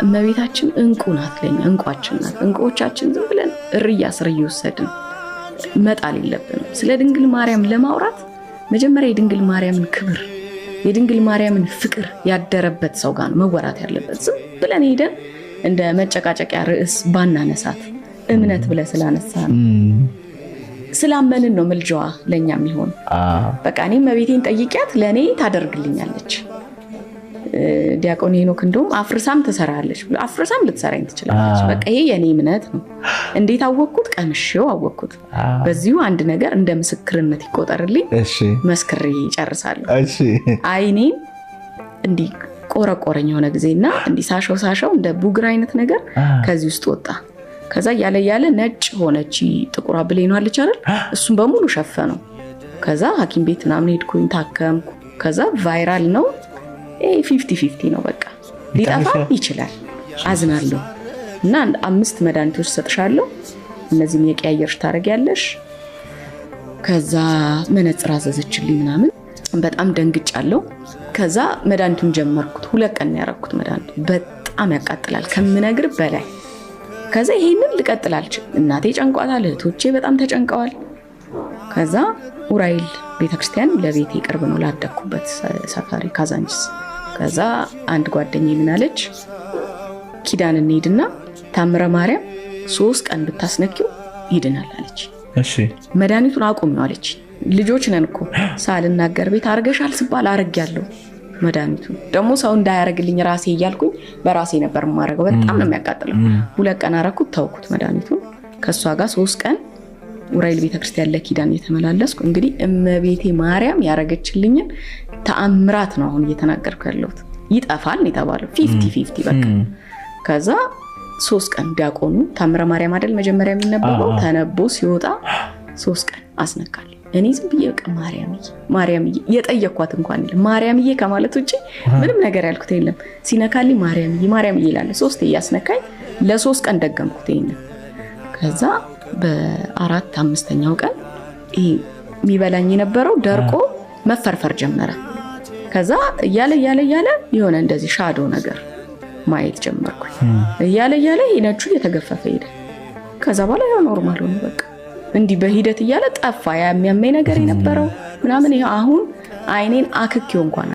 እመቤታችን እንቁ ናት ለኛ እንቋችን ናት እንቁዎቻችን ዝም ብለን እርያ ስር እየወሰድን መጣል የለብንም ስለ ድንግል ማርያም ለማውራት መጀመሪያ የድንግል ማርያምን ክብር የድንግል ማርያምን ፍቅር ያደረበት ሰው ጋር መወራት ያለበት ዝም ብለን ሄደን እንደ መጨቃጨቂያ ርዕስ ባናነሳት እምነት ብለ ስላነሳን ስላመንን ነው ምልጃዋ ለኛም ይሆን በቃ እኔም መቤቴን ጠይቂያት ለኔ ታደርግልኛለች ዲያቆን ሄኖክ እንደውም አፍርሳም ትሰራለች ብሎ አፍርሳም ልትሰራኝ ትችላለች በቃ ይሄ የኔ እምነት ነው እንዴት አወቅኩት ቀምሼው አወቅኩት በዚሁ አንድ ነገር እንደ ምስክርነት ይቆጠርልኝ መስክሬ ይጨርሳለሁ አይኔ እንዲ ቆረቆረኝ ሆነ ጊዜና እንዲ ሳሻው እንደ ቡግራ አይነት ነገር ከዚህ ውስጥ ወጣ ከዛ ያለ ነጭ ሆነች ጥቁር ብሌኗ አለች አይደል እሱን በሙሉ ሸፈነው ከዛ ሐኪም ቤት ምናምን ሄድኩኝ ታከምኩ ከዛ ቫይራል ነው 50-50 ነው በቃ ሊጠፋ ይችላል አዝናለሁ እና 5 መድኃኒቶች ሰጥሻለሁ እነዚህን የቀያየርሽ ታረጋለሽ ከዛ መነጽር አዘዘችልኝ ምናምን በጣም ደንግጫለሁ ከዛ መድኃኒቱን ጀመርኩት 2 ቀን ያረኩት መድኃኒት በጣም ያቃጥላል ከምነግር በላይ ከዛ ይሄንን ልቀጥላልች እናቴ ጨንቋታል እህቶቼ በጣም ተጨንቀዋል ከዛ ኡራኤል ቤተክርስቲያን ለቤቴ ቅርብ ነው ላደኩበት ሰፋሪ ካዛንቺስ ከዛ አንድ ጓደኛዬ ምን አለች ኪዳን እንሂድና ታምረ ማርያም 3 ቀን ብታስነኪው ይድናል አለች እሺ መድኃኒቱን አቁም ነው አለች ልጆች ነን እኮ ሳልናገር ቤት አርገሻል ስባል አርጋለሁ መድኃኒቱ ደግሞ ሰው እንዳያረግልኝ ራሴ ይያልኩኝ በራሴ ነበር ማረገው በጣም ነው የሚያቃጥለው 2 ቀን አረኩት ተውኩት መድኃኒቱን ከሷ ጋር 3 ቀን ኡራኤል ቤተክርስቲያን ለኪዳን የተመላለስኩ እንግዲህ እመቤቴ ማርያም ያረገችልኝ ተአምራት ነው አሁን እየተናገርኩ ያለሁት ይጣፋል ነው የተባለው 50-50 በቃ ከዛ 3 ቀን ዲያቆኑ ታምረ ማርያም አይደል መጀመሪያ የሚነበበው ተነቦ ሲወጣ 3 ቀን አስነካል እኔ ዝም ብዬ በቃ ማርያምዬ የጠየኳት እንኳን ማርያምዬ ከማለት ውጪ ምንም ነገር ያልኩት የለም ሲነካልኝ ማርያምዬ ይላል 3 ያስነካኝ ለ3 ቀን ደገምኩት ይሄን ከዛ በ4-5ኛው ቀን የሚበላኝ የነበረው ደርቆ መፈርፈር ጀመረ ከዛ ያለ የሆነ እንደዚህ ሻዶ ነገር ማየት ጀመርኩኝ ያለ ይነቹ የተገፈፈ ሄደ ከዛ በኋላ ያው ኖርማል ሆነ በቃ እንዲ በሂደት ያለ ጠፋ የሚያመኝ ነገር የነበረው ምናምን ይሄ አሁን አይኔን አክኪው እንኳን